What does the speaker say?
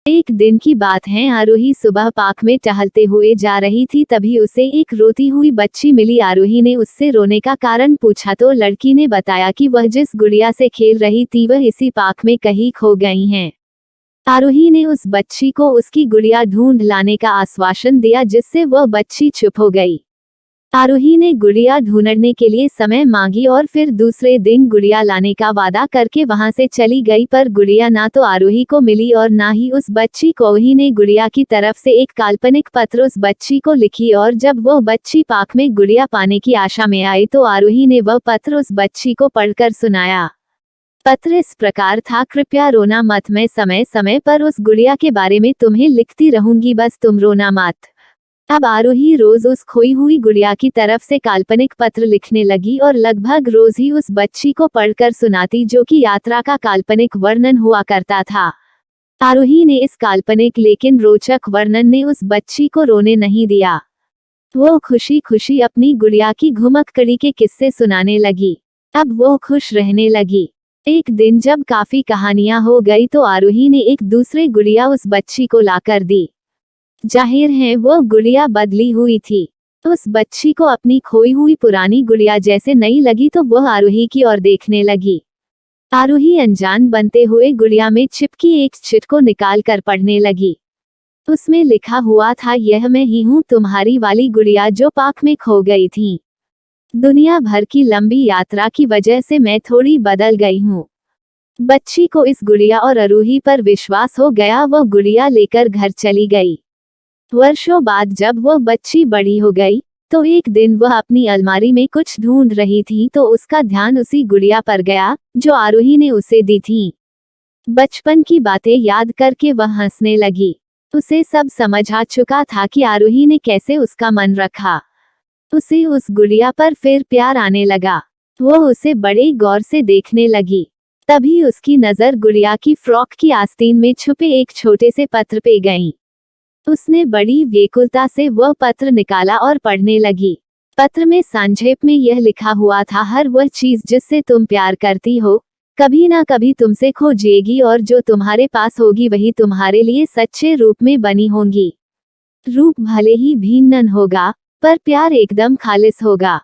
एक दिन की बात है, आरोही सुबह पार्क में टहलते हुए जा रही थी, तभी उसे एक रोती हुई बच्ची मिली। आरोही ने उससे रोने का कारण पूछा तो लड़की ने बताया कि वह जिस गुड़िया से खेल रही थी वह इसी पार्क में कहीं खो गई हैं। आरोही ने उस बच्ची को उसकी गुड़िया ढूंढ लाने का आश्वासन दिया, जिससे वह बच्ची चुप हो गई। आरोही ने गुड़िया ढूंढने के लिए समय मांगी और फिर दूसरे दिन गुड़िया लाने का वादा करके वहां से चली गई, पर गुड़िया ना तो आरोही को मिली और ना ही उस बच्ची को। आरोही ने गुड़िया की तरफ से एक काल्पनिक पत्र उस बच्ची को लिखी और जब वो बच्ची पार्क में गुड़िया पाने की आशा में आई तो आरोही ने वह पत्र उस बच्ची को पढ़कर सुनाया। पत्र इस प्रकार था, कृपया रोना मत, मैं समय समय पर उस गुड़िया के बारे में तुम्हें लिखती रहूंगी, बस तुम रोना मत। अब आरोही रोज उस खोई हुई गुड़िया की तरफ से काल्पनिक पत्र लिखने लगी और लगभग रोज ही उस बच्ची को पढ़कर सुनाती, जो कि यात्रा का काल्पनिक वर्णन हुआ करता था। आरोही ने इस काल्पनिक लेकिन रोचक वर्णन ने उस बच्ची को रोने नहीं दिया। वो खुशी खुशी अपनी गुड़िया की घुमक्कड़ी के किस्से सुनाने लगी। अब वो खुश रहने लगी। एक दिन जब काफी कहानियां हो गई तो आरोही ने एक दूसरे गुड़िया उस बच्ची को लाकर दी। जाहिर है वो गुड़िया बदली हुई थी। उस बच्ची को अपनी खोई हुई पुरानी गुड़िया जैसे नई लगी तो वह आरोही की ओर देखने लगी। आरोही अनजान बनते हुए गुड़िया में चिपकी एक चिट को निकाल कर पढ़ने लगी। उसमें लिखा हुआ था, यह मैं ही हूँ, तुम्हारी वाली गुड़िया जो पार्क में खो गई थी। दुनिया भर की लंबी यात्रा की वजह से मैं थोड़ी बदल गई हूँ। बच्ची को इस गुड़िया और आरोही पर विश्वास हो गया। वह गुड़िया लेकर घर चली गई। वर्षों बाद जब वह बच्ची बड़ी हो गई तो एक दिन वह अपनी अलमारी में कुछ ढूंढ रही थी तो उसका ध्यान उसी गुड़िया पर गया जो आरोही ने उसे दी थी। बचपन की बातें याद करके वह हंसने लगी। उसे सब समझ आ चुका था कि आरोही ने कैसे उसका मन रखा। उसे उस गुड़िया पर फिर प्यार आने लगा। वह उसे बड़े गौर से देखने लगी। तभी उसकी नजर गुड़िया की फ्रॉक की आस्तीन में छुपे एक छोटे से पत्र पे गई। उसने बड़ी व्याकुलता से वह पत्र निकाला और पढ़ने लगी। पत्र में संक्षेप में यह लिखा हुआ था, हर वह चीज जिससे तुम प्यार करती हो कभी ना कभी तुमसे खो जाएगी और जो तुम्हारे पास होगी वही तुम्हारे लिए सच्चे रूप में बनी होंगी। रूप भले ही भिन्न होगा पर प्यार एकदम खालिस होगा।